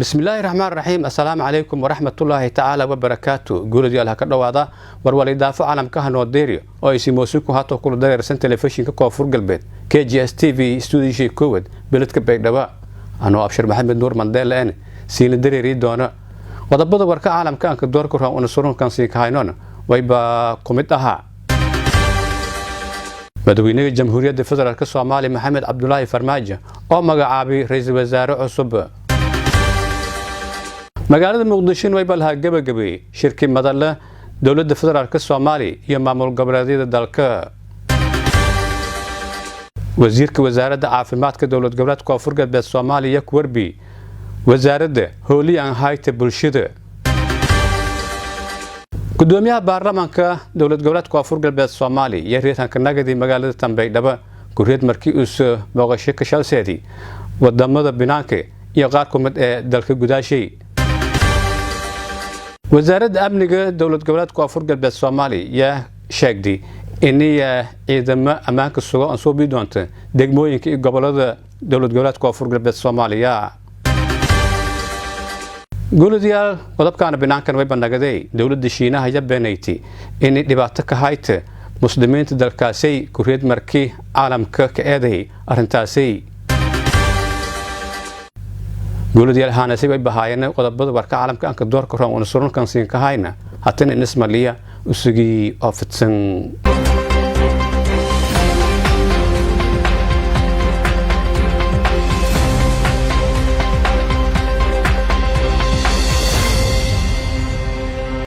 بسم الله الرحمن الرحيم. السلام عليكم ورحمة الله تعالى وبركاته. قولوا دي الله كده وعدا ورولي دافع عالم كهنو الديريو أو يسي موسيقى هاتو كل داير سن تلفزيون كوافور قلبت KGS TV استوديو شي كود بلد كبير دواء أنا أبشر محمد نور منديل لأن سين الدري ريد دونا وضبط وركا عالم كان كدور كرها ونصرون كان سين كهاينون ويبا قمتها مدويني الجمهورية الفدرالية الصومالي محمد عبد الله فرماجة أو مقعابي رئيس الوزراء عصب magaalada muqdisho way balha gabagabay shirkii madalla dawladda federaalka Soomaaliya iyo maamul goboleedyada dalka wasiirka wasaaradda caafimaadka dawlad goboleedka Koonfur Galbeed Soomaaliya ku warbi wasaaradda howliyan hay'adda bulshada gudoomiyaha baarlamaanka dawlad goboleedka Koonfur Galbeed Soomaaliya iyo reetanka nagadi magaalada Tanbeydhaba kureed markii uu soo booqasho ka shalseedii wadamada binaanka iyo qaar ka mid ee dalka gudaashay وزارة أمنية دولة جولات كوافور قلب الصومالي يا شاكدي إني إذا أماكن السوق أنصوبي دونت دقموين كي قبل دولة جولات كوافور قلب الصومالي يا قولوا ديال وضب كان بنان كان ويبان نقدي دولة دشينا هي بنيتي إني دبعتك هايت مسلمين تدلكاسي كوريد مركي عالم كأدي أرنتاسي قولوا ديال هانا سيبا بهاينا وقضبضوا بركا عالم كأنك الدور كرام ونصرون كان سين كهاينا حتى النسمة ليا وسجي أفتسن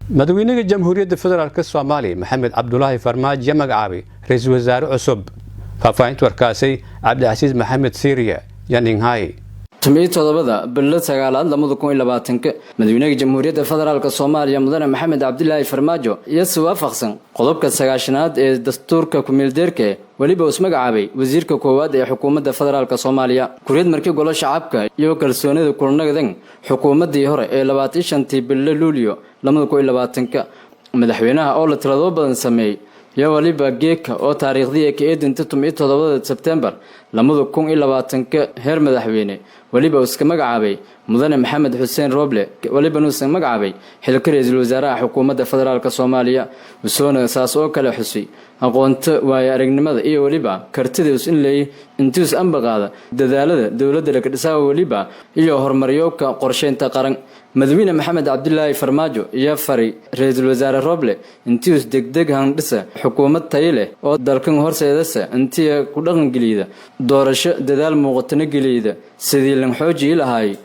مدويني الجمهورية الفدرالية الصومالي محمد عبد الله فرماج يمق عابي رئيس وزراء عصب فافاين توركاسي عبد العزيز محمد سيريا يعني هاي تميت تضبطه بلد سجالات لما ذكون إلى باتنك مدينة جمهورية الفدرالية الصومالية مدن محمد عبد الله فرماجو يسوى فخصن قلبك السجاشنات دستور كميل ديرك ولي بوسمك عابي وزير كواد حكومة الفدرالية الصومالية كريد مركي قول شعبك يوكل سوني كلنا جذن حكومة ديهور إلى باتيش أنتي باللوليو لما ذكون إلى باتنك مدحوينها أول ترضوبا نسمي يا ولي باجيك أو تاريخ ذيك إيد أنت تميت تضبط سبتمبر لما ذكون إلى باتنك هير مدحوينه ولي بوسك مقعبي مدن محمد حسين روبلي ولي بنوس مقعبي حلك رئيس الوزراء حكومة الفدرالية الصومالية وسون أساس أوكل حسي أقونت ويارجنمذ إيه وليبا كرتديوس إن لي انتوس أنبغادا دذالة دولة الكرساء وليبا إيه هرمريوك قرشين تقارن مدوين محمد عبد الله فرماجو يفري رئيس الوزراء روبلي انتوس دق هندسة حكومة تايله أو دالكن هرسيدسة انتي كلهم جليدة دورش دذال مغتن جليدة سيدي حوجي لهاي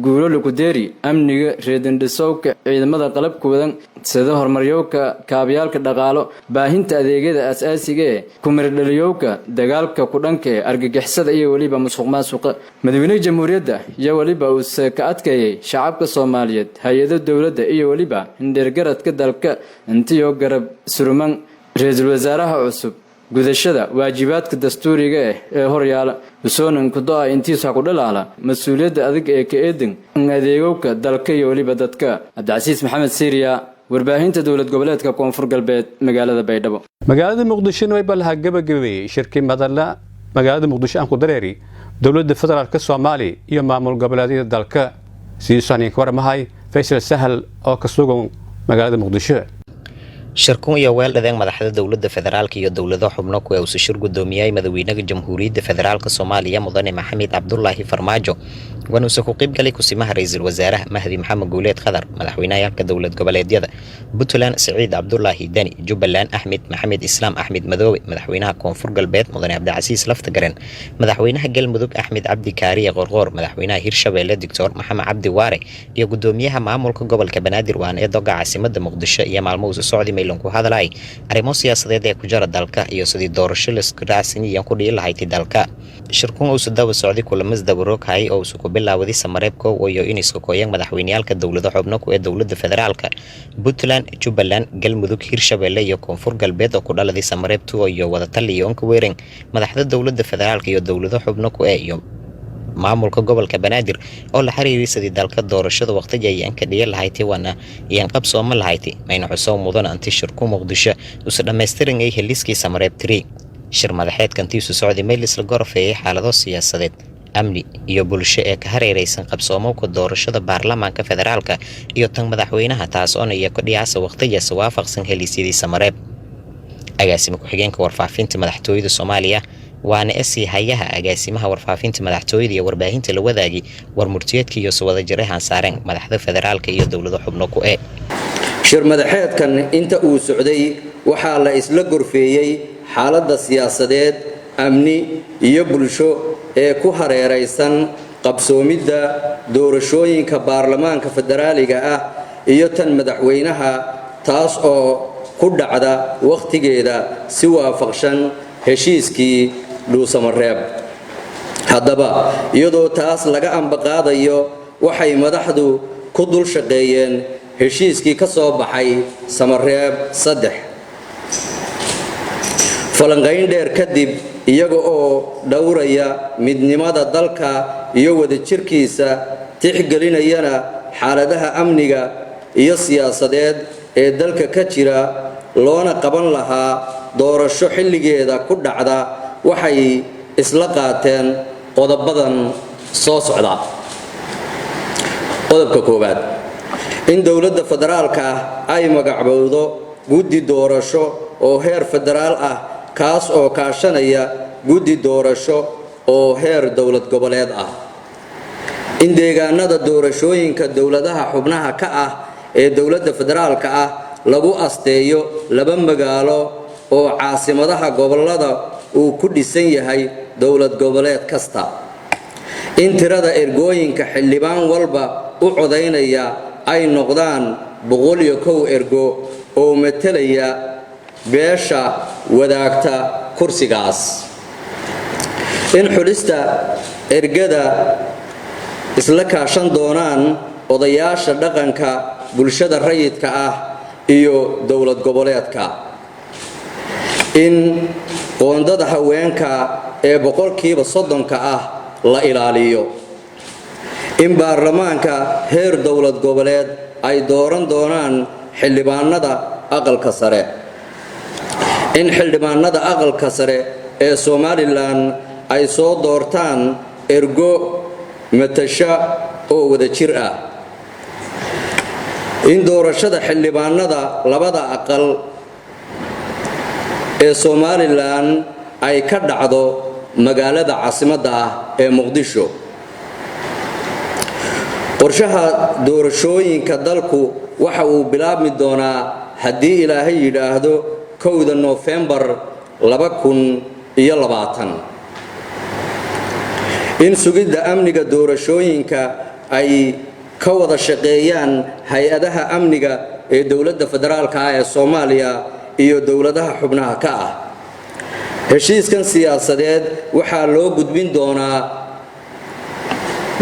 قولوا لكو ديري أمني ريدن دسوك إذا ماذا قلب كودن سيده هرمريوك كابيالك دقالو باهين تأذيجي أساسيجي كمردليوك دقالك كودنك أرجع حسد أي وليبا مسوق ما سوق مدينة جمهورية ده يا وليبا وسكأتك شعبك الصومالية هيدا الدولة ده أي وليبا هندرجرت كدلك أنت يوجرب سرمان رئيس الوزراء عصب gudashada waajibaadka dastuuriga ee horyaala usoonan ku daa intiisa ku dhalaala mas'uuliyadda adag ee ka eedan adeegowka dalka iyo waliba dadka Abdulcasiis Maxamed Siiriya warbaahinta dawlad goboleedka Koonfur Galbeed magaalada Baydhabo magaalada Muqdisho way balha gabagabay shirkii madalla magaalada Muqdisho aan ku dareeri dawladda federaalka Soomaaliya iyo maamul goboleedyada dalka siisanin ka warmahay Faysal Sahal oo ka sugan magaalada Muqdisho shirkun iyo weel dhadeen madaxda dawladda federaalka iyo dawladaha xubno ku ay shir gudoomiyay madaxweynaha jamhuuriyadda federaalka Soomaaliya mudane Maxamed Cabdullaahi Farmaajo wana soo qayb galay kusimaha ra'iisul wasaaraha Mahdi Maxamed Guuleed Khadar madaxweynaha dawlad goboleedyada Puntland Saciid Cabdullaahi Dani Jubbaland Ahmed Maxamed Islaam Ahmed Madoobe madaxweynaha Koonfur Galbeed mudane Abdulcasiis Laftagaran madaxweynaha Galmudug Ahmed Cabdi Kaariye Qorqor madaxweynaha Hirshabeelle Dr. Maxamed Cabdi Waare iyo gudoomiyaha maamulka gobolka Banaadir waan ee doga caasimadda Muqdisho iyo maalmo socdi ku hadalay arrimo siyaasadeed ee ku jira dalka iyo sidii doorasho la isku raacsanayeen ku dhigi lahayd dalka shirkun uu soo socday kulamada dabarookay oo soo bilaawday samareebko iyo in isku kooyay madaxweynayaalka dawladda xubno ku ee dawladda federaalka Puntland Jubbaland Galmudug Hirshabeelle iyo Koonfur Galbeed oo ku dhaladay samareebto iyo wada taliyo ka weerin madaxda dawladda federaalka iyo dawladda xubno ku ee iyo maamulka gobolka Banaadir oo la xiriirisay dalka doorashada waqtiga ay ka dhigay lahayd wana iyo qabsooma lahayd mayna xusoo mudan anti shirku Muqdisho oo dhameystiran ay heliskii samareeb 3 shir madaxeed kantiisu Saudi Meel isla gorfeeyay xaalado siyaasadeed amni iyo bulsho ee ka hareeraysan qabsoomowka doorashada baarlamaanka federaalka iyo tan madaxweynaha taas oo iyo kordhiyaasa waqtigiisa waafaqsan heliisyadii Samareeb. Agaasima ku-xigeenka warfaafinta madaxtooyada Soomaaliya waana hayaha agaasimaha warfaafinta madaxtooyada iyo warbaahinta la wadaagi war murtiyeedka iyo soo wada jirahan saareen madaxda federaalka iyo dawladda xubno ku ee shir madaxeedkan inta uu socday waxaa la isla gorfeeyay xaaladda siyaasadeed amni iyo bulsho ee ku hareeraysan qabsoomidda doorashooyinka baarlamaanka federaaliga ah iyo tan madaxweynaha taas oo ku dhacda waqtigeeda si waafaqsan heshiiskii Dhuusamareeb. haddaba iyadoo taas laga ambaqaadayo waxay madaxdu ku dul shaqeeyeen heshiiskii ka soo baxay Samareeb 3 falanqayn dheer kadib iyaga oo dhowraya midnimada dalka iyo wadajirkiisa tixgelinayana xaaladaha amniga iyo siyaasadeed ee dalka ka jira loona qaban lahaa doorasho xilligeeda ku dhacda waxay isla qaateen qodobadan soo socda. qodobka koowaad in dawladda federaalka ay magacowdo guddi doorasho oo heer federaal ah kaas oo kaashanaya guddi doorasho oo heer dawlad goboleed ah. in deegaanada doorashooyinka dawladaha xubnaha ka ah ee dawladda federaalka ah lagu asteeyo 2 magaalo oo caasimadaha gobolada uu ku dhisan yahay dawlad goboleed kasta. in tirada ergooyinka xildhibaan walba u codaynaya ay noqdaan 101 ergo oo metelaya beesha wadaagta kursigaas. in xulista ergada isla kaashan doonaan odayaasha dhaqanka bulshada rayidka ah iyo dawlad goboleedka. in qoondada haweenka ee 30% ah la ilaaliyo. in baarlamaanka heer dawlad goboleed ay dooran doonaan xildhibaanada aqalka sare. in xildhibaanada aqalka sare ee Somaliland ay soo doortaan ergo matasha oo wadajir ah. in doorashada xildhibaanada labada aqal ee Somaliland ay ka dhacdo magaalada caasimadda ah ee Muqdisho. qorshaha doorashooyinka dalku waxa uu bilaabmi doonaa haddii Ilaahay yiraahdo 1 November 2020. in sugidda amniga doorashooyinka ay ka wada shaqeeyaan hay'adaha amniga ee dawladda federaalka ah ee Soomaaliya iyo dawladaha xubnaha ka ah. heshiiskan siyaasadeed waxaa loo gudbin doonaa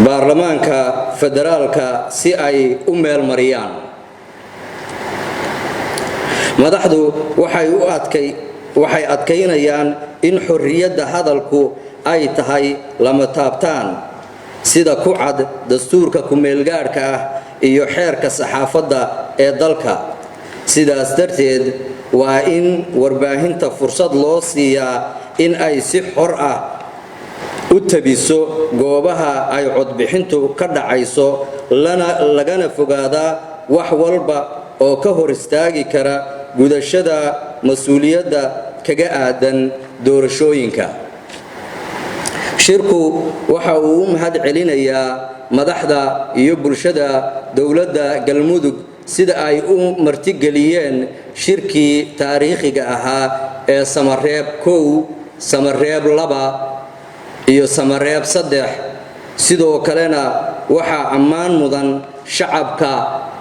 baarlamaanka federaalka si ay u meel mariyaan. madaxdu waxay adkaynayaan in xorriyadda hadalku ay tahay lama taabtaan sida ku cad dastuurka ku-meelgaadhka ah iyo xeerka saxaafadda ee dalka. sidaas darteed waa in warbaahinta fursad loo siiyaa in ay si xor ah u tabiso goobaha ay codbixintu ka dhacayso lagana fogaadaa wax walba oo ka hor istaagi kara gudashada mas'uuliyadda kaga aadan doorashooyinka. shirku waxa uu u mahad celinayaa madaxda iyo bulshada dawladda Galmudug sida ay u martigeliyeen shirkii taariikhiga ahaa ee Samareeb 1, Samareeb 2 iyo Samareeb 3. sidoo kalena waxaa ammaan mudan shacabka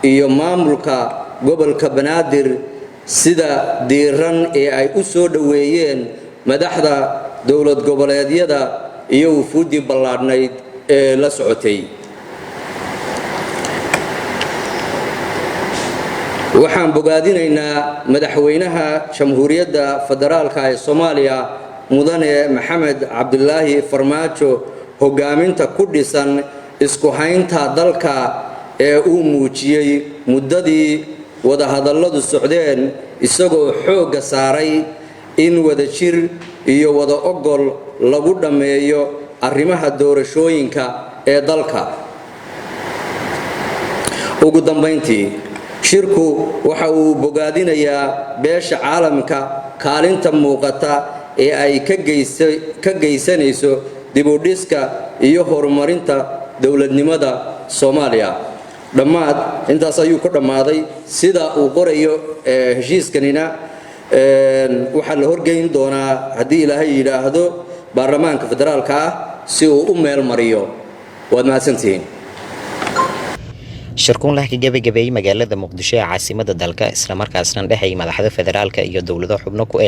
iyo maamulka gobolka Banaadir sida diiran ee ay u soo dhaweeyeen madaxda dawlad goboleedyada iyo wufuudii ballaadhnayd ee la socotay. waxaan bogaadinaynaa madaxweynaha Jamhuuriyadda Federaalka ee Soomaaliya mudane Maxamed Cabdulaahi Farmaajo hogaaminta ku dhisan isku haynta dalka ee uu muujiyay muddadii wada hadalladu socdeen isagoo xoogga saaray in wadajir iyo wada ogol lagu dhameeyo arrimaha doorashooyinka ee dalka. ugu dambayntii, shirku waxa uu bogaadinayaa beesha caalamka kaalinta muuqata ee ay ka geysanayso dib u dhiska iyo horumarinta dowladnimada Soomaaliya. dhammaad intaas ayuu ku dhammaaday sida uu qorayo heshiiskanina waxaa la horgeyn doonaa haddii ilaahay yidhaahdo baarlamaanka federaalka ah si uu u meel mariyo. waad mahadsantihiin. shirkuun leh ka gabagabeeyay magaalada Muqdisho ee caasimadda dalka isla markaasna dhexay madaxda federaalka iyo dawlado xubno ku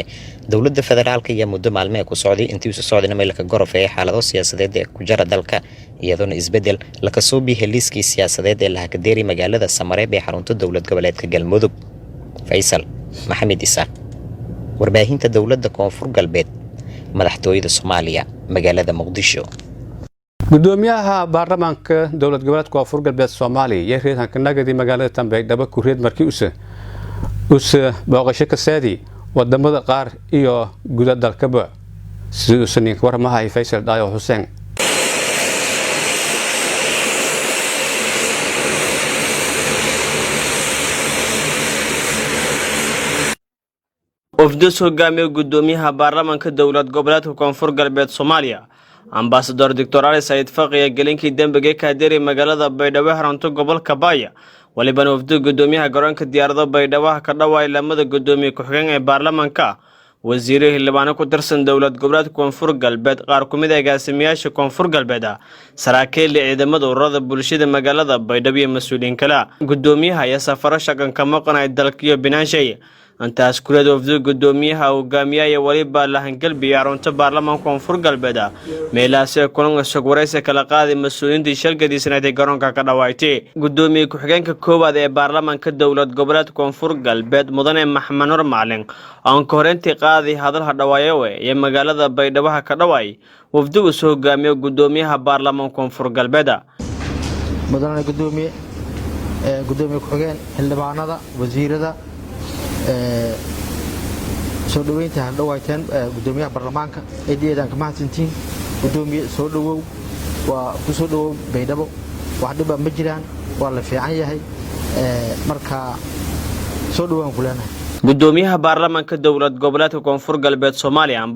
dawladda federaalka iyo muddo maalmo ku socday intii uu socdayna meel ka gorofay xaalado siyaasadeed ee ku jira dalka iyadoo isbedel la ka soo bixiyay liiskii siyaasadeed ee la hagadeeray magaalada Samareeb ee xarunta dawlad goboleedka Galmudug. Faisal Maxamed Isaaq, warbaahinta dawladda Koonfur Galbeed, madaxtooyada Soomaaliya, magaalada Muqdisho. gudoomiyaha baarlamaanka dawlad goboleedka Koonfur Galbeed Soomaaliya iyo reerka nagadi magaalada Tanbeeg dhaba ku reed markii uu booqasho ka saadi wadamada qaar iyo guud dalkaba sidoo saniin warmaha Faisal Daayo Hussein. ofdus hogaamiye gudoomiyaha baarlamaanka dawlad goboleedka Koonfur Galbeed Soomaaliya Ambassador Dr. Ali Said Faqiya gelinkii dambiga ka diray magaalada Baydhabo xarunta gobolka Baaya waliba ofdu gudoomiyaha garoonka diyaarado Baydhabo ka dhawaay lamada gudoomiye ku xigeen ee baarlamaanka wasiirada xildhibaan ku tirsan dawlad goboleedka Koonfur Galbeed qaar ku mid ah agaasimayaasha Koonfur Galbeed saraakiil ciidamada ururada bulshada magaalada Baydhabo iyo mas'uuliyiin kale gudoomiyaha ayaa safaro shaqan ka maqnay dalka iyo binaanshay antaas kuleed ofdu gudoomiyaha hogaamiyaha waliba la hangalbi arunta baarlamaanka Koonfur Galbeed meelaas kulan soo waraysi kala qaaday mas'uuliyiinta shirkadiisana garoonka ka dhawaaytay gudoomiye ku xigeenka koowaad ee baarlamaanka dawlad goboleedka Koonfur Galbeed mudane Maxamed Nur Maalin aan ka horeyntii qaaday hadalka dhawaayo ee magaalada Baydhabo ka dhawaay wafdu soo hogaamiye gudoomiyaha baarlamaanka Koonfur Galbeed mudane gudoomiye ku xigeen xildhibaanada wasiirada soo dhaweynta hadhawayteen gudoomiyaha baarlamaanka eedeedan ka mahadsantiin gudoomiye soo dhawow waa ku soo dhawow Baydhabo wax dhib ma jiraan waa la fiican yahay marka soo dhawaan kulana gudoomiyaha baarlamaanka dawlad goboleedka Koonfur Galbeed Soomaaliya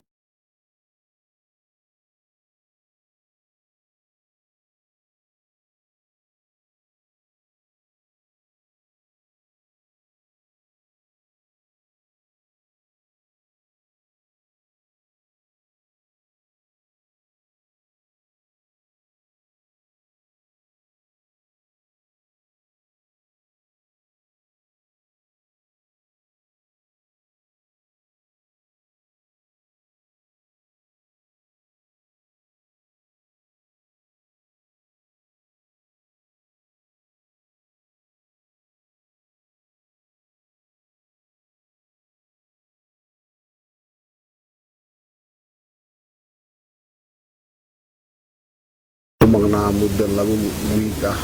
magnaa muddo 2 wiig ah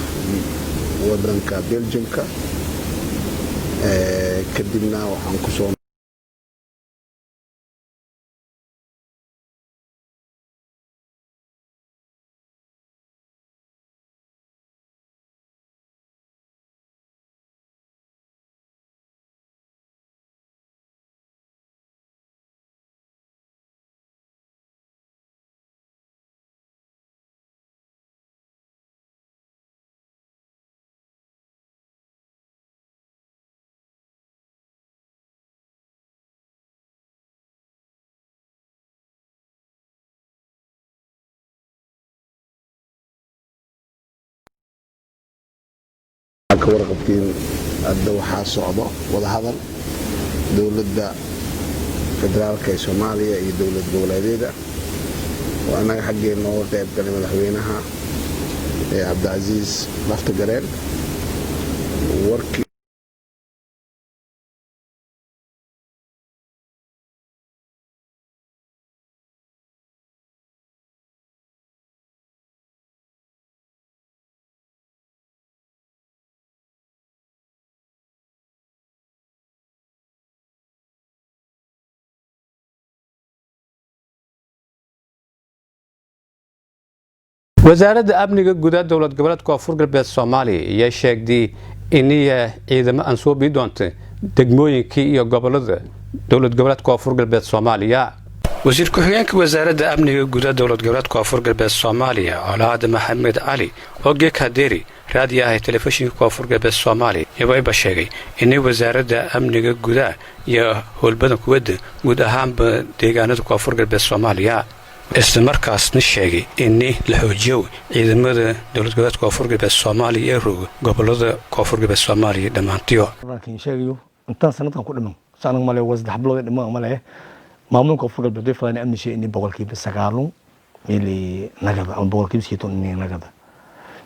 wadanka Belgiumka kadibna waxaan ku soo ka warqabtiin hadda waxaa socdo wada hadal dawladda federaalka ee Soomaaliya iyo dawlad goboleedyada oo anaga xaggeena oo qayb galay madaxweynaha Cabdulaziz Laftagareen warkii wasaaradda amniga gudaha dowlad goboleedka koonfur galbeed Soomaaliya ayaa sheegtay in ciidamo aan soo bii doonto degmooyinkii iyo gobolada dowlad goboleedka koonfur galbeed Soomaaliya wasiir ku-xigeenka wasaaradda amniga gudaha dowlad goboleedka koonfur galbeed Soomaaliya Olaad Maxamed Ali oo Geekaderi raadiyaha telefishinka koonfur galbeed Soomaaliya ayaa sheegay in wasaaradda amniga gudaha iyo howlbadan kuwada guud ahaanba deegaanada koonfur galbeed Soomaaliya isla markaasna sheegay in la xoojiyo ciidamada dowlad goboleedka koonfur galbeed Soomaaliya ee roog gobolada koonfur galbeed Soomaaliya dhamaantiyo laakiin sheegayo inta sanadkan ku dhiman sanad male wasdax bilood dhiman male maamulka koonfur galbeed fadlan amni shay in boqolkiiba 9 ili nagada ama boqolkiiba 7 nagada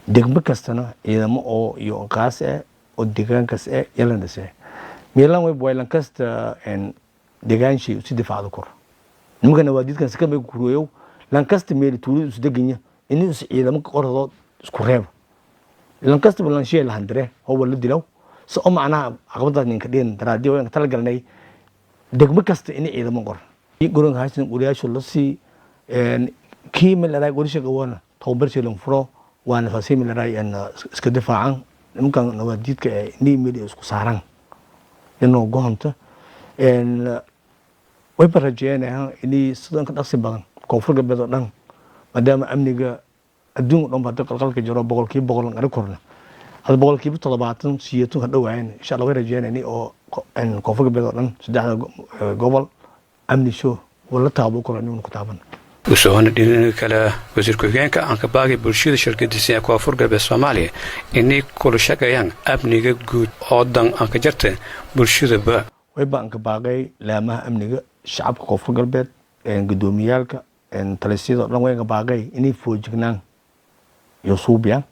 degmo kastana ciidamo oo iyo qaas ah oo deegaankaas ah yeelanaysa meelan way boilan kasta en deegaanshay u difaaco kor nimana waadidkan si kama kuruyo lankasta meel tuulid is deganya inuu ciidamo qorado isku reeb lankasta balan shay la handire oo wala dilaw soo macnaha aqbada ninka dheen daraadiyo aan tala galnay degmo kasta in ciidamo qor goron haysan uriyaasho la si kiimil ay qorshe gawana tababarsi lan furo waana fasimil ay iska difaacan nimkan nawadidka ni meel isku saaran inuu go'onta way barajeenahay in sidoo ka dhaqsi badan koonfur galbeed oo dhan maadaama amniga adduunka dhan baa qalqalka jiro boqolkiiba boqol aan korna hada boqolkiiba 70 siyaatu ka dhawaayeen insha Allah way rajeenayni oo koonfur galbeed oo dhan saddex gobol amni soo wala taabo kor inuu ku taaban وسوون دين كلا وزير كوجين كأن كباقي برشيد شركة دسيا كوافور قبل الصومالية إني كل شقيان أبني جود عضن أنك جرت برشيد با ويبقى أنك باقي لما أبني شعب كوافور قبل إن قدوميالك إن تلسيد الله وين باقي إني فوجنا يصوب يعني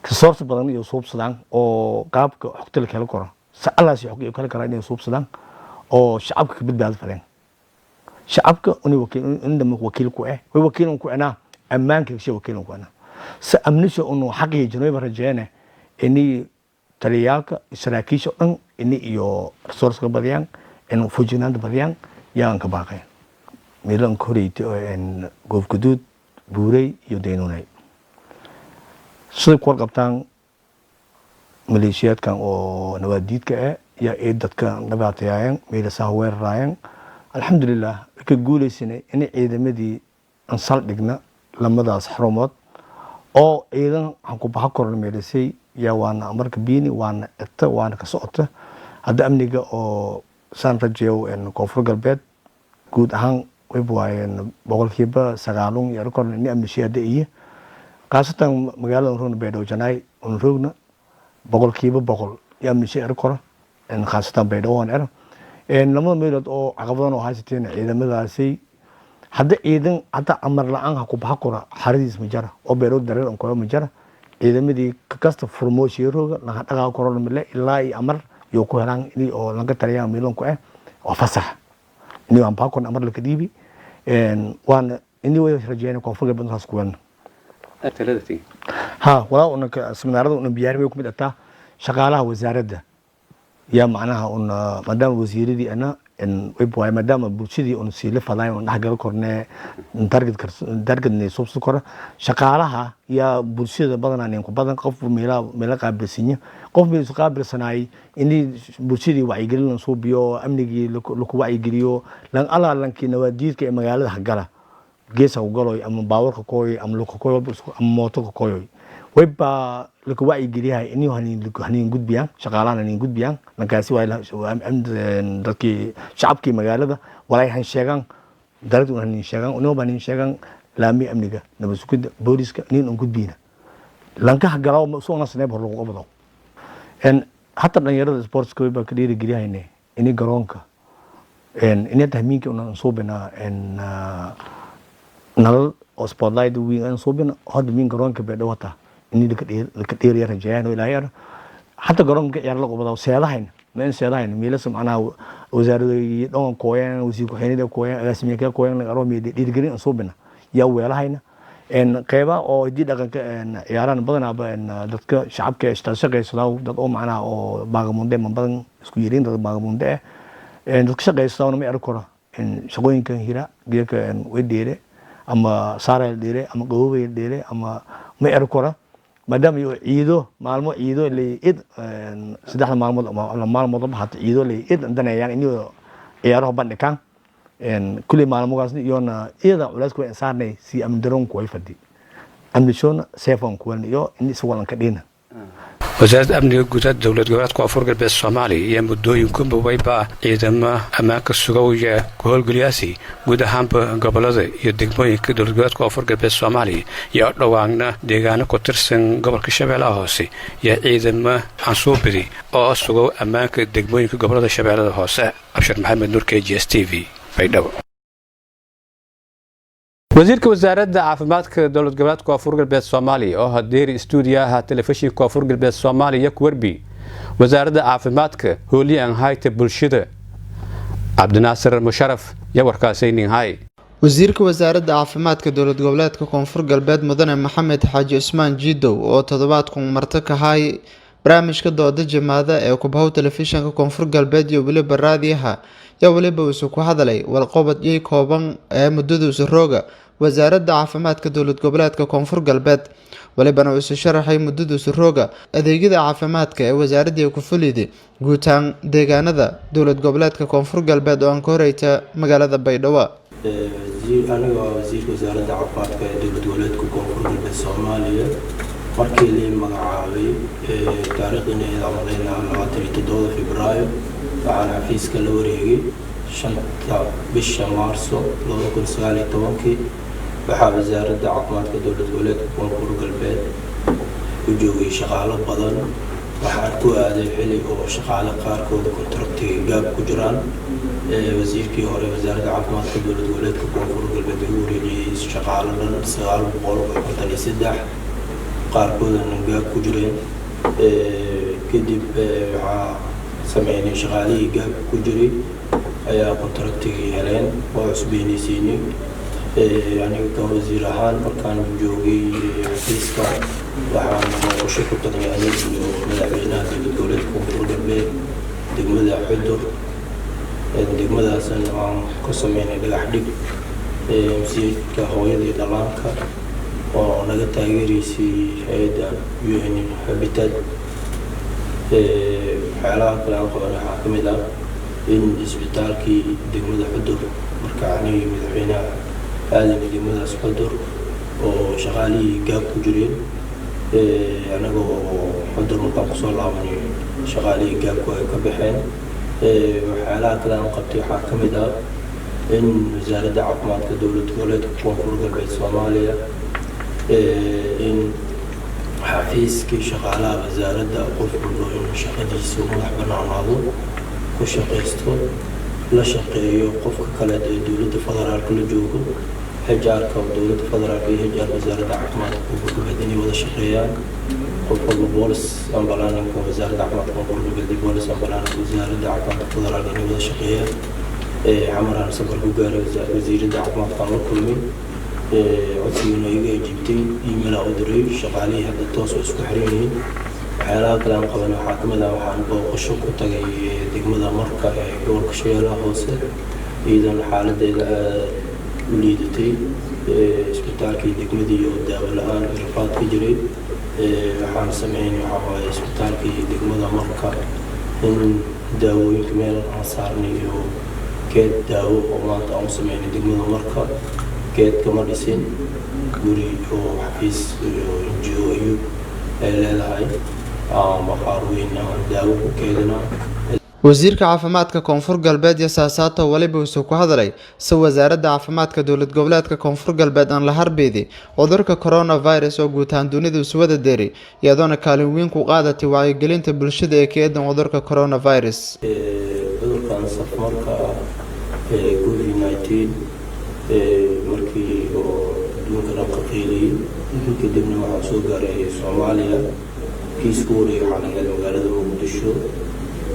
تصورت بدن يصوب صدان أو قاب حقت لك هالكرة سألا شيء حقي كل كرة إني يصوب صدان أو شعبك بدبال فلان شعبك أني وكيل عندما وكيلك وكيلك أنا أمانك شيء وكيلك أنا سأمنش إنه حقي جنوب رجعنا إني ترياك إسراكيش إني يو رسورس كبديان إنه فوجنا كبديان يان كباقي ميلان كوريت إن قف جدود بوري يدينوني سوي كور قبطان ماليشيات كان أو نواديد كأ يا إيدت كان نباتيان ميل سهوير راين الحمد لله كقولي سنة إن عيدا مدي انصال دقنا لما دا حرمات أو عيدا حنكو بحكر الميلسي يا وانا أمرك بيني وانا إتا وانا كسوطة هذا أمنيقا أو سان رجيو إن كوفر قلبات قود أهان ويبواي إن بغل كيبا سغالون يركور إني أمني شيء دقية قاسة مغالا نرون بيدو جناي ونروغنا بغل كيبا بغل يأمني شيء يركور إن خاصة بيدو وان إرم لما ميلاد أو عقبان أو هايستين إذا مدرسي حتى إذا حتى أمر لعن حكوا بحكورة حريص مجرى أو بيرود درير أو كلام مجرى إذا مدي كاست فرموش يروج نحن تقع كورة ملا إلا أمر يوكو هران إني أو لانك تريان ميلون كوه وفصح إني أم بحكون أمر لكديبي وان إني ويرجعنا كوفر بن هاسكوان أتلذتي ها ولا أنك سمنارد أن بيارمي وكم إتا شغالة وزارة ده يا معناها أن مدام وزيري دي أنا إن ويبواي مدام بوشيدي أن سيلف فلاي أن حاجة كورنة درجة نصوب سكرة شقالها يا بوشيدي بدنا نينكو بدنا قف ملا قابل سنية قف ملا قابل سناي إني بوشيدي وعي قلنا نصوب بيو أمنيجي لك وعي قليو لان الله لان كي نواديد كي مجال حقلا جيسا وقالوا أم باور كوي أم لك كوي أم موتو كوي ويبقى لك وعي قليها إني هنين جود بيان شغالان هنين جود بيان نكاسي وايلا عند ذكي شعبكي مجال هذا ولا يهنشجعن درجة هنين شجعن ونوب هنين شجعن لامي أمريكا نبصكود بوريسك نين جود بينا لانك حقلاو مسونا سنة بحرق أبدا إن حتى نيرد سبورتس كوي بكرير قليها هني إني جرونكا إني تهميك أن نصوبنا إن نال أو سبوتلايت وين نصوبنا هذا مين جرونكا بدوتا إني لكتير يا رجال ولا ير حتى قرن يرلق بدو سيلاهين من سيلاهين ميلس معنا وزارة دون كوين وزيكو حين كوين رسمي كا كوين نقرأ ميدي ديرجرين صوبنا يا ويلاهين إن قيبة أو دي دقن إن ياران بدنا بإن دتك شعب كاشتغل يسلاو دت معنا أو بعمونده من بدن سكويرين دت بعمونده إن دتك شغل يسلاو نمي أركورا إن شغوين كان هيرا جيك إن وديره ama saarayl dheere ama gaboweyl dheere ama ma erkora maadaama iyo ciido maalmo ciido leeyid saddexda maalmood ama maalmood hata ciido leeyid danayaan inuu ciyaaraha bandhigaan kulli maalmogaas iyona iyada culays ku insaarnay si amni daroon ku ay fadhi amni shoona seefon ku iyo in iswalan ka dhina wasaaradda amniga gudaha dowlad goboleedka koonfur galbeed Soomaaliya iyo muddooyinka wayba ciidamada ammaanka sugaya ku howlgalayaasii guud ahaanba gobolada iyo degmooyinka dowlad goboleedka koonfur galbeed Soomaaliya iyo dhawaanna deegaano ku tirsan gobolka Shabeellaha Hoose iyo ciidamada Ansuubidi oo sugo ammaanka degmooyinka gobolada Shabeellaha Hoose Abshir Maxamed Nuur KGS TV baydhabo wasiirka wasaaradda caafimaadka dowlad goboleedka koonfur galbeed Soomaaliya oo hadeeri stuudiyaha telefishinka koonfur galbeed Soomaaliya ku warbi wasaaradda caafimaadka hooliyan hay'adda bulshada Cabdinaasir Musharraf iyo warkaasaynin hay wasiirka wasaaradda caafimaadka dowlad goboleedka koonfur galbeed mudane Maxamed Xaaji Usmaan Jiidow oo toddobaadkan marti ka hay barnaamijka dooda jamaada ee ku bahow telefishinka koonfur galbeed iyo waliba raadiyaha yaa waliba uu ku hadalay walqabad iyo kooban ee muddada rooga wasaaradda caafimaadka dowlad goboleedka koonfur galbeed walibana uu sharaxay muddada rooga adeegyada caafimaadka ee wasaaradda ku fuliday guutaan deegaanada dowlad goboleedka koonfur galbeed oo aan ka horeyta magaalada Baydhabo aniga wasiirka wasaaradda caafimaadka ee dowlad goboleedka koonfur galbeed Soomaaliya markii la magacaabay taariikhdan ay amadeen 27 Febraayo waxaan xafiiska la wareegay 5 bisha Maarso 2019 waxaa wasaaradda caafimaadka dowlad goboleedka koonfur galbeed u joogay shaqaale badan waxaan ku aaday xilli oo shaqaale qaarkood kontraktiga gaab ku jiraan wasiirkii hore wasaaradda caafimaadka dowlad goboleedka koonfur galbeed uu wareejiyay shaqaale dhan 953 qaarkoodana gaab ku jireen kadib waxaa sameynay shaqaalihii gaab ku jiray ayaa kontraktiga heleen oo cusbeenaysiinay aniga ka wasiir ahaan markaan joogay xafiiska waxaan qorshe ku tagnay madaxweynaha dowlad goboleedka koonfur galbeed degmada Xudur degmadaasna aan ka sameynay dhagax dhig masjidka hooyada iyo dhallaanka oo naga taageeraysay hay'adda UN Habitat waxyaalaha kale aan qabanay waxaa ka mid ah in isbitaalkii degmada Xudur marka aniga madaxweynaha aadan degmadaas Xudur oo shaqaalihii gaab ku jireen anagoo Xudur markaan kusoo laabanay shaqaalihii gaabku ay ka baxeen waxyaalaha kale aan qabtay waxaa ka mid ah in wasaaradda caafimaadka dowlad goboleedka koonfur galbeed Soomaaliya in xafiiskii shaqaalaha wasaaradda qof walba in shaqadiisa madax bannaanaado ku shaqaysto la shaqeeyo qofka kale ee dowladda federaalka la joogo HR-ka dowladda federaalka iyo HR wasaaradda caafimaadka koonfur galbeed inay wada shaqeeyaan qof walba boolis ambalaaninka wasaaradda caafimaadka koonfur galbeed boolis ambalaaninka wasaaradda caafimaadka federaalka inay wada shaqeeyaan xamaraan safar ku gaaray wasiiradda caafimaadka la kulmay codsigiina iga ajibtay email u diray shaqaalihii hadda toos oo isku xiran yihiin waxyaalaha kale aan qaban waxaa ka mid ah waxaan booqasho ku tagay degmada Marka ee gobolka Shabeellaha Hoose iidan xaaladeeda u liidatay isbitaalkii degmadii oo daawo la'aan rafaad ka jiray waxaan sameynay waxa isbitaalkii degmada Marka in daawooyinka meel aan saarnay iyo keed daawo oo maanta aan sameynay degmada Marka keed kama dhisin guri oo xafiis NGO ay leedahay bakhaar weyn aan daawo ku keedinaa wasiirka caafimaadka koonfur galbeed iyo siyaasadda waliba uu ku hadalay si wasaaradda caafimaadka dowlad goboleedka koonfur galbeed aan la harbeeyay cudurka coronavirus oo guud ahaan dunida isu wada deeray iyadoona kaalin weyn ku qaadatay wacyigelinta bulshada ee ka eedan cudurka coronavirus cudurkan safarka COVID-19 markii oo adduunka dhan ka qeyliyay kadibna waxaa soo gaaray Soomaaliya kiisku wareegay waxaa laga helay magaalada Muqdisho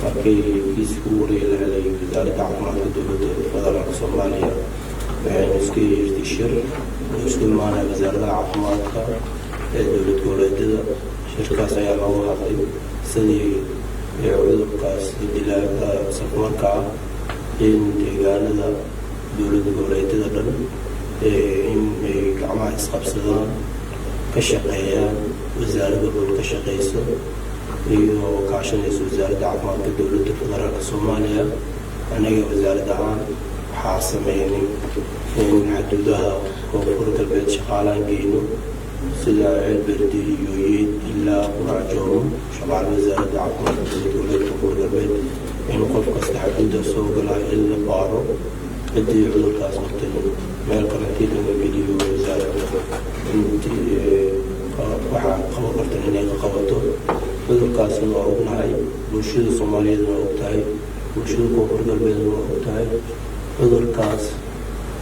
markii kiisku wareegay la helay wasaaradda caafimaadka dowladda federaalka Soomaaliya waxay isku yeertay shir isku imaanay wasaaradda caafimaadka ee dowlad goboleedyada shirkaas ayaa looga hadlay sidii cudurkaas dilaaga safarka in deegaanada dowlad goboleedyada dhan in ay gacmaha isqabsadaan ka shaqeeyaan wasaaradda howl ka shaqeyso iyo kaashanaysa wasaaradda caafimaadka dowladda federaalka soomaaliya anaga wasaarad ahaan waxaa sameynay in xuduudaha koonfur galbeed shaqaalaan geyno sida ceelberdi iyo yeed ilaa quraacjoomo shaqaale wasaaradda caafimaadka dowladda koonfur galbeed in qof kasta xuduudda soo galaa in la baaro ciddii cudurkaas hortay meel karantiin laga geliyo wasaaradda waxaa qabo kartan inay ka qabato cudurkaasna waa ognahay bulshada soomaaliyeedna waa ogtahay bulshada koonfur galbeedna waa ogtahay cudurkaas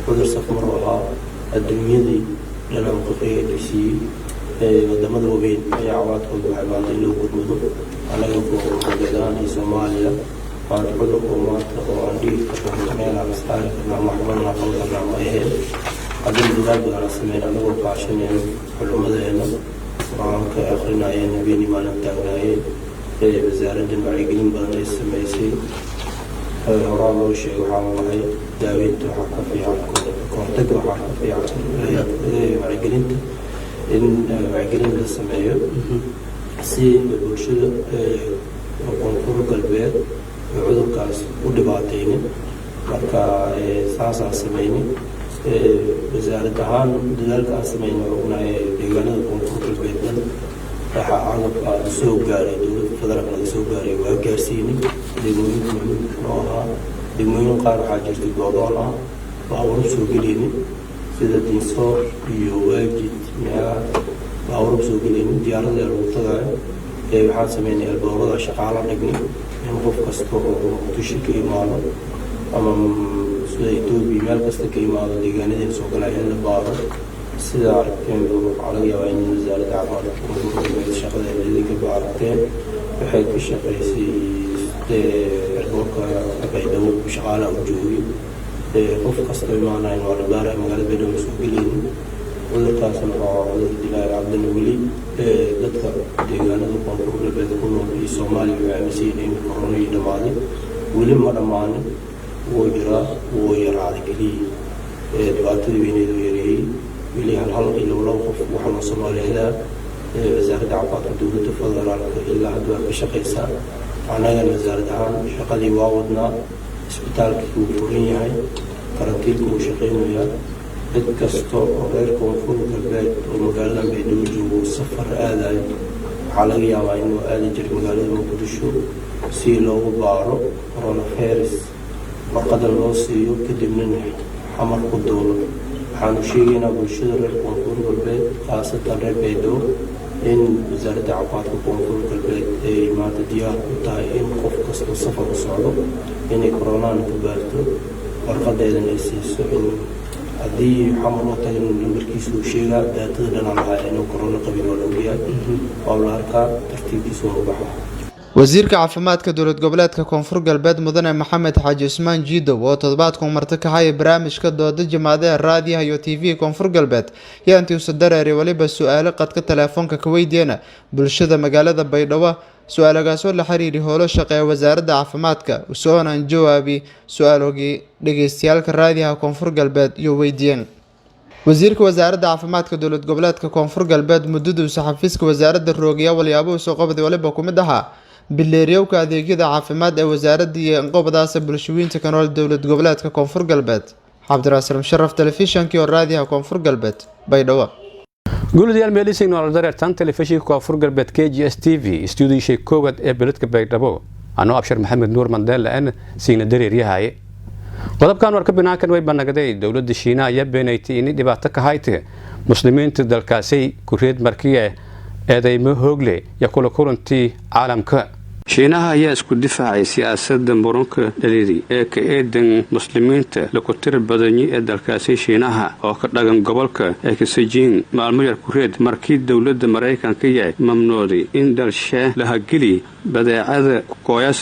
cudur safmar ahaa adduunyadii dhanaan qaqeeysiiyey wadamada waaweyn ayaa cawaadkooda waxay maanta in loo gurmado anaga koonfur galbeed ahaan iyo soomaaliya maanta cudurku maanta oo aan dhihi karna meelaan istaari karnaa maxbadanaa qaban karnaa ma aheen haddii dadaal badan sameyn anagoo kaashanayno culummadeena waxaan ka akrinayeen habeenii maalin taagnaayeen wasaaraddan wacyigelin badan ay sameysay horaa loo sheegay waxaa lahay daaweynta waxaa ka fiican kahortaga waxaa ka fiican wacyigelinta in wacyigelin la sameeyo si bulshada koonfur galbeed cudurkaas u dhibaataynin marka saasaan sameynay wasaarad ahaan dadaalka aan sameynay ognahay deegaanada koonfur galbeed dhan waxaa cagabka soo gaaray dowladda federaalka laga soo gaaray waa gaarsiinay degmooyinka muhiimka oo ahaa degmooyin qaar waxaa jirtay goodoon ah baabuur soo geleynin sida dinsoor iyo waajid meelaha baabuur soo geleynin diyaarada lagu tagayo waxaan sameynay alboorada shaqaala dhignay in qof kasta oo muqdisho ka imaado ama sida Itoobiya meel kasta ka imaado deegaanadii soo galaya in la baaro sida arkeen waxaa laga yaabaa in wasaaradda caafimaadka koonfur galbeed shaqadeeda idinka baarteen waxay ka shaqeysay erdoorka baydhabo shaqaalaha u joogay qof kasta imaanayn waa la baaraya magaalada baydhabo soo geleynin cudurkaasna waa cudur dilaayo cabdina weli dadka deegaanada koonfur galbeed ku nool iyo soomaaliya waxay aaminsan yihiin in corona iyo dhammaaday weli ma dhammaanin wuu jiraa wuu yaraaday keliya dhibaatadii weyneed oo yareeyey weli hal iyo laba qof waxaana soomaaliyada wasaaradda caafimaadka dowladda federaalka ilaa hadda waa ka shaqeysaa annagana wasaarad ahaan shaqadii waa wadnaa isbitaalkii wuu furan yahay karantiilka wuu shaqeynayaa cid kasta oo reer koonfur galbeed oo magaalada baydhabo joogo safar aadayo waxaa laga yaabaa inuu aadi jiray magaalada muqdisho si loogu baaro coronavirus warqada loo siiyo kadibna xamar ku dowlo waxaanu sheegaynaa bulshada reer koonfur galbeed khaasatan reer baydhabo in wasaaradda caafimaadka koonfur galbeed ay maanta diyaar u tahay in qof kastoo safar u socdo inay koronaan ka baarto warqadeedana ay siiso in haddii xamar oo tagan nambarkiisa uu sheegaa daatada dhanaa lahaa inuu korona qabin oo laogyahay oo la arkaa tartiibkiisa waa u baxa wasiirka caafimaadka dowlad goboleedka koonfur galbeed mudane maxamed xaaji cusmaan jiidow oo toddobaadkan marti ka haya barnaamijka dooda jamaacada ee raadiyaha iyo TV koonfur galbeed yaa intii uu dareeray waliba su'aalo qadka telefoonka ka weydiina bulshada magaalada baydhabo su-aalagaasoo la xiriiri howlo shaqeeya wasaaradda caafimaadka usoonaan jawaabi su-aalogii dhageystayaalka raadiyaha koonfur galbeed iyo weydiiyeen wasiirka wasaaradda caafimaadka dowlad goboleedka koonfur galbeed muddadu saxafiiska wasaaradda roogiya walyaabo soo qabday waliba ku mid ahaa bileeryowka adeegyada caafimaad ee wasaaradda iyo inqobadaasa bulshooyinka ka nool dowlad goboleedka koonfur galbeed cabdiraasir musharaf telefishankii oo raadiyaha koonfur galbeed baydhabo guuladayaal meelising nool dareertan telefishinka koonfur galbeed KGS TV stuudiishay koowad ee beledka baydhabo anoo abshir maxamed nuur mandela aan siina dareeryahay qodobkan warka binaankan way banagday dowladda Shiinaha ayaa beenaysay in dhibaato ka haytay muslimiinta dalkaasi ku reed markii eedaymo hoogle ya kula kulantii caalamka Shiinaha ayaa isku difaacay siyaasadda muranka dhalidi ee ka eedan muslimiinta lagu tir badani ee dalkaasi Shiinaha oo ka dhagan gobolka ee ka sajin maalmo yar ku reed markii dowladda Mareykanka ay mamnuuday in dalsha la hagili badeecada qoyasa